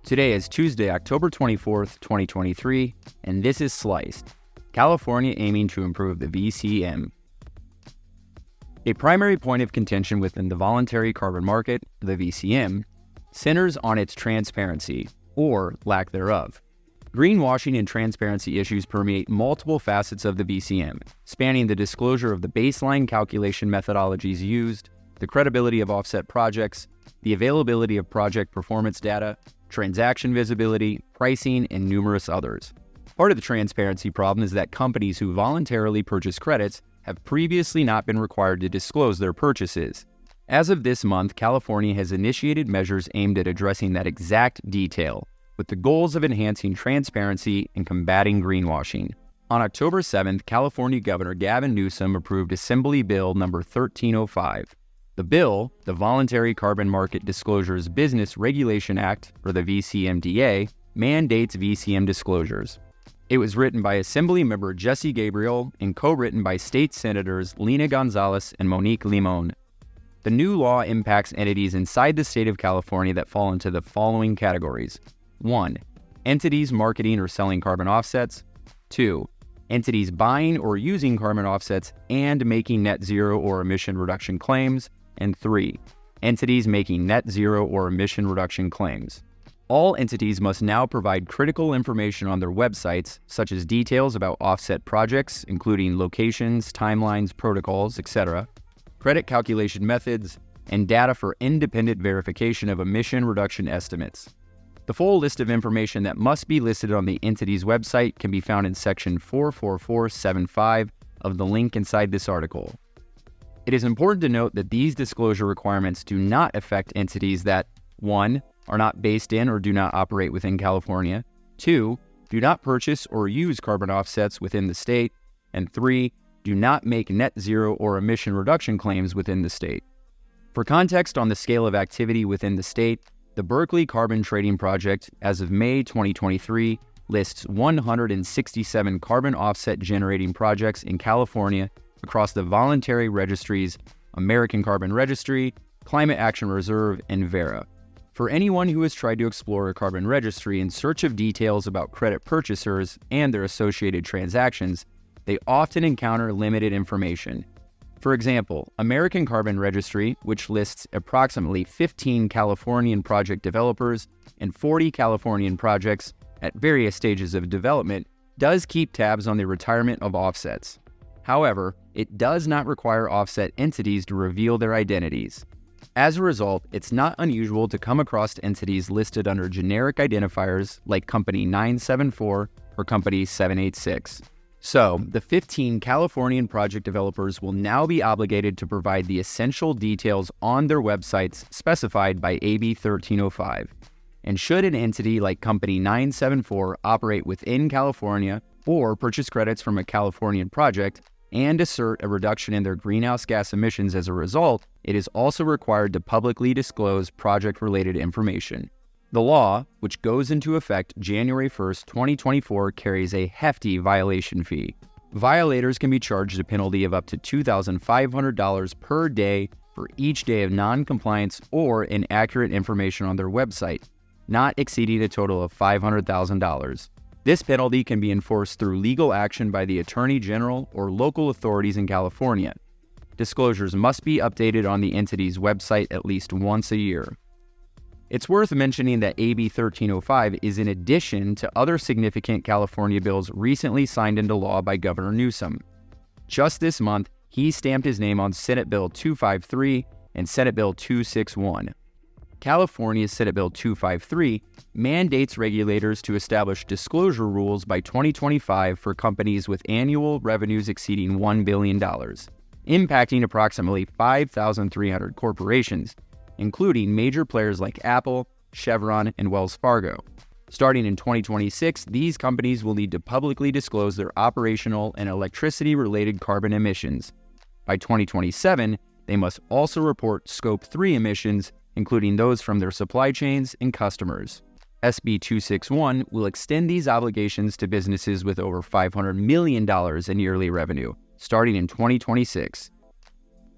Today is Tuesday, October 24th, 2023, and this is Sliced. California aiming to improve the VCM. A primary point of contention within the voluntary carbon market, the VCM, centers on its transparency, or lack thereof. Greenwashing and transparency issues permeate multiple facets of the VCM, spanning the disclosure of the baseline calculation methodologies used, the credibility of offset projects, the availability of project performance data, transaction visibility, pricing, and numerous others. Part of the transparency problem is that companies who voluntarily purchase credits have previously not been required to disclose their purchases. As of this month, California has initiated measures aimed at addressing that exact detail, with the goals of enhancing transparency and combating greenwashing. On October 7th, California Governor Gavin Newsom approved Assembly Bill No. 1305. The bill, the Voluntary Carbon Market Disclosures Business Regulation Act, or the VCMDA, mandates VCM disclosures. It was written by Assemblymember Jesse Gabriel and co-written by state senators Lina Gonzalez and Monique Limon. The new law impacts entities inside the state of California that fall into the following categories. 1. Entities marketing or selling carbon offsets. 2. Entities buying or using carbon offsets and making net zero or emission reduction claims. And 3. Entities making net zero or emission reduction claims. All entities must now provide critical information on their websites, such as details about offset projects, including locations, timelines, protocols, etc., credit calculation methods, and data for independent verification of emission reduction estimates. The full list of information that must be listed on the entity's website can be found in Section 44475 of the link inside this article. It is important to note that these disclosure requirements do not affect entities that 1. Are not based in or do not operate within California, 2. Do not purchase or use carbon offsets within the state, and 3. Do not make net zero or emission reduction claims within the state. For context on the scale of activity within the state, the Berkeley Carbon Trading Project, as of May 2023, lists 167 carbon offset generating projects in California across the voluntary registries American Carbon Registry, Climate Action Reserve, and Verra. For anyone who has tried to explore a carbon registry in search of details about credit purchasers and their associated transactions, they often encounter limited information. For example, American Carbon Registry, which lists approximately 15 Californian project developers and 40 Californian projects at various stages of development, does keep tabs on the retirement of offsets. However, it does not require offset entities to reveal their identities. As a result, it's not unusual to come across entities listed under generic identifiers like Company 974 or Company 786. So, the 15 Californian project developers will now be obligated to provide the essential details on their websites specified by AB 1305. And should an entity like Company 974 operate within California or purchase credits from a Californian project and assert a reduction in their greenhouse gas emissions as a result, it is also required to publicly disclose project-related information. The law, which goes into effect January 1st, 2024, carries a hefty violation fee. Violators can be charged a penalty of up to $2,500 per day for each day of non-compliance or inaccurate information on their website, not exceeding a total of $500,000. This penalty can be enforced through legal action by the Attorney General or local authorities in California. Disclosures must be updated on the entity's website at least once a year. It's worth mentioning that AB 1305 is in addition to other significant California bills recently signed into law by Governor Newsom. Just this month, he stamped his name on Senate Bill 253 and Senate Bill 261. California's Senate Bill 253 mandates regulators to establish disclosure rules by 2025 for companies with annual revenues exceeding $1 billion, impacting approximately 5,300 corporations, including major players like Apple, Chevron, and Wells Fargo. Starting in 2026, these companies will need to publicly disclose their operational and electricity-related carbon emissions. By 2027, they must also report Scope 3 emissions, including those from their supply chains and customers. SB 261 will extend these obligations to businesses with over $500 million in yearly revenue, starting in 2026.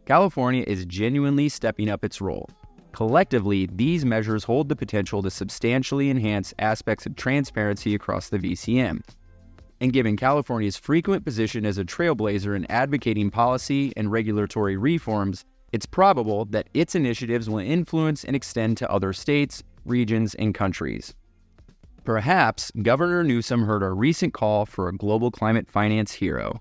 California is genuinely stepping up its role. Collectively, these measures hold the potential to substantially enhance aspects of transparency across the VCM. And given California's frequent position as a trailblazer in advocating policy and regulatory reforms, it's probable that its initiatives will influence and extend to other states, regions, and countries. Perhaps Governor Newsom heard our recent call for a global climate finance hero.